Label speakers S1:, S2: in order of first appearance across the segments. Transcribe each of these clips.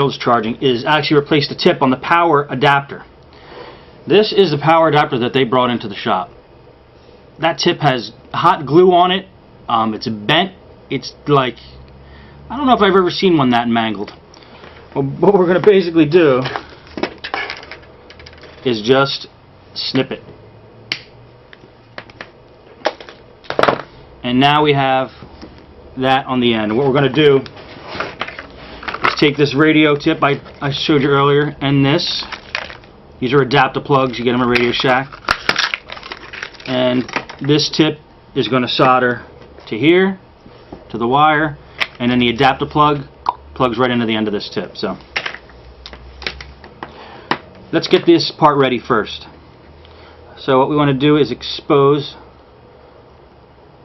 S1: is charging is actually replace the tip on the power adapter. This is the power adapter that they brought into the shop. That tip has hot glue on it. It's bent. It's like, I don't know if I've ever seen one that mangled. Well, what we're going to basically do is just snip it. And now we have that on the end. And what we're going to do is take this radio tip I showed you earlier, and this. These are adapter plugs. You get them at Radio Shack. And this tip is going to solder to here, to the wire, and then the adapter plug plugs right into the end of this tip. So let's get this part ready first. So what we want to do is expose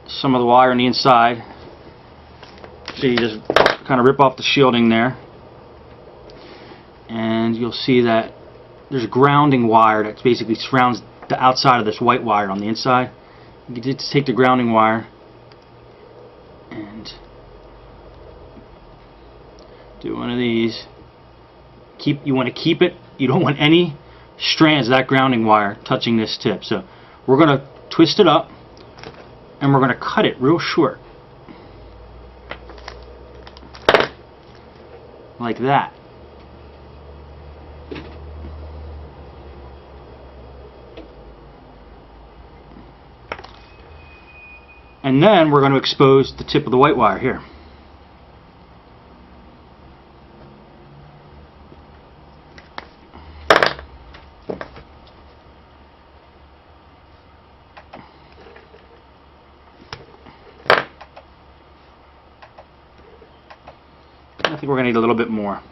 S1: some of the wire on the inside. So you just kind of rip off the shielding there, and you'll see that there's grounding wire that basically surrounds the outside of this white wire on the inside. You can just take the grounding wire and do one of these. You want to keep it. You don't want any strands of that grounding wire touching this tip. So we're going to twist it up and we're going to cut it real short, like that. And then we're going to expose the tip of the white wire here. I think we're going to need a little bit more.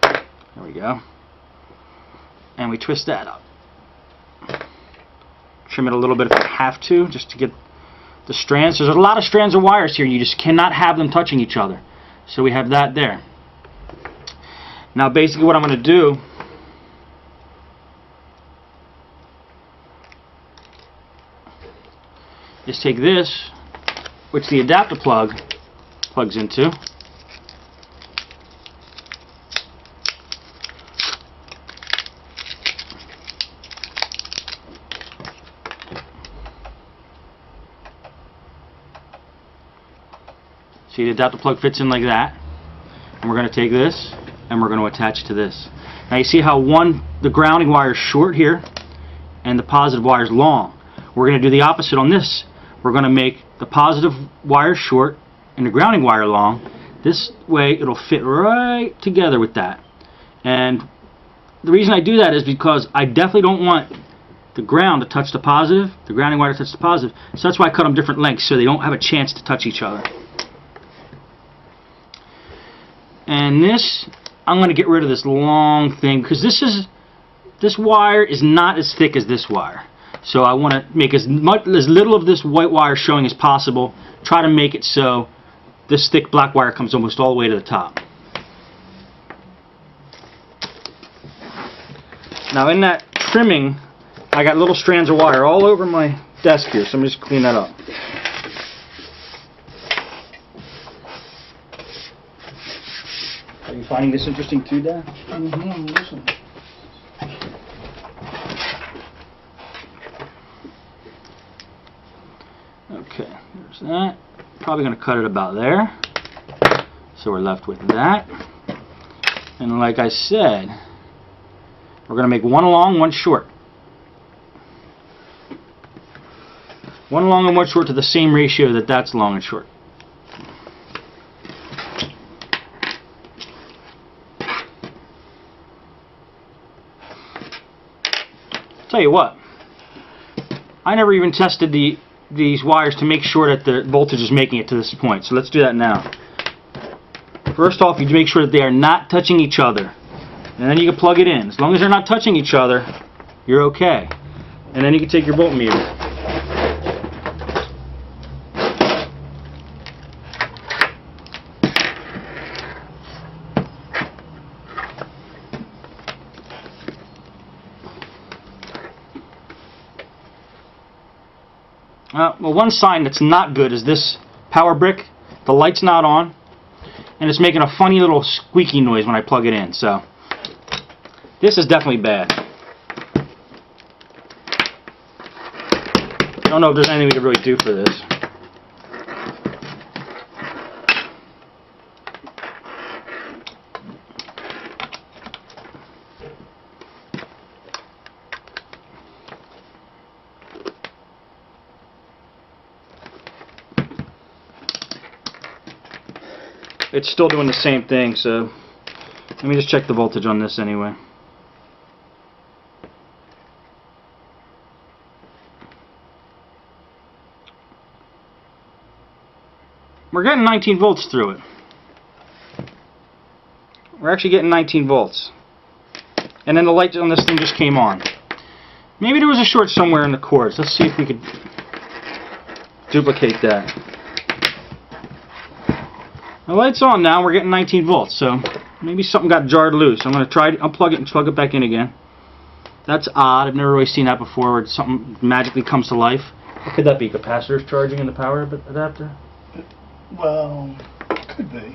S1: There we go. And we twist that up. Trim it a little bit if you have to, just to get the strands. There's a lot of strands of wires here, and you just cannot have them touching each other. So we have that there. Now basically what I'm going to do is take this, which the adapter plug plugs into, see, the adapter plug fits in like that, and we're going to take this and we're going to attach to this. Now you see how the grounding wire is short here and the positive wire is long. We're going to do the opposite on this. We're going to make the positive wire short and the grounding wire long. This way it'll fit right together with that. And the reason I do that is because I definitely don't want the ground to touch the positive, the grounding wire to touch the positive. So that's why I cut them different lengths, so they don't have a chance to touch each other. And this, I'm going to get rid of this long thing, because this wire is not as thick as this wire. So I want to make as little of this white wire showing as possible. Try to make it so this thick black wire comes almost all the way to the top. Now in that trimming, I got little strands of wire all over my desk here, so I'm just clean that up. Are you finding this interesting too, Dad?
S2: Mm-hmm. Listen.
S1: Okay, there's that. Probably going to cut it about there. So we're left with that. And like I said, we're going to make one long, one short. One long and one short to the same ratio that that's long and short. Tell you what, I never even tested these wires to make sure that the voltage is making it to this point. So let's do that now. First off, you make sure that they are not touching each other, and then you can plug it in. As long as they're not touching each other, you're okay. And then you can take your voltmeter. Well, one sign that's not good is this power brick The light's not on, and it's making a funny little squeaky noise when I plug it in. So this is definitely bad. I don't know if there's anything we could really do for this. It's still doing the same thing, so let me just check the voltage on this anyway. We're getting 19 volts through it. We're actually getting 19 volts. And then the light on this thing just came on. Maybe there was a short somewhere in the cords. Let's see if we could duplicate that. The light's on now, we're getting 19 volts, so maybe something got jarred loose. I'm going to try to unplug it and plug it back in again. That's odd, I've never really seen that before, where something magically comes to life. What could that be, capacitors charging in the power adapter?
S2: Well, could be.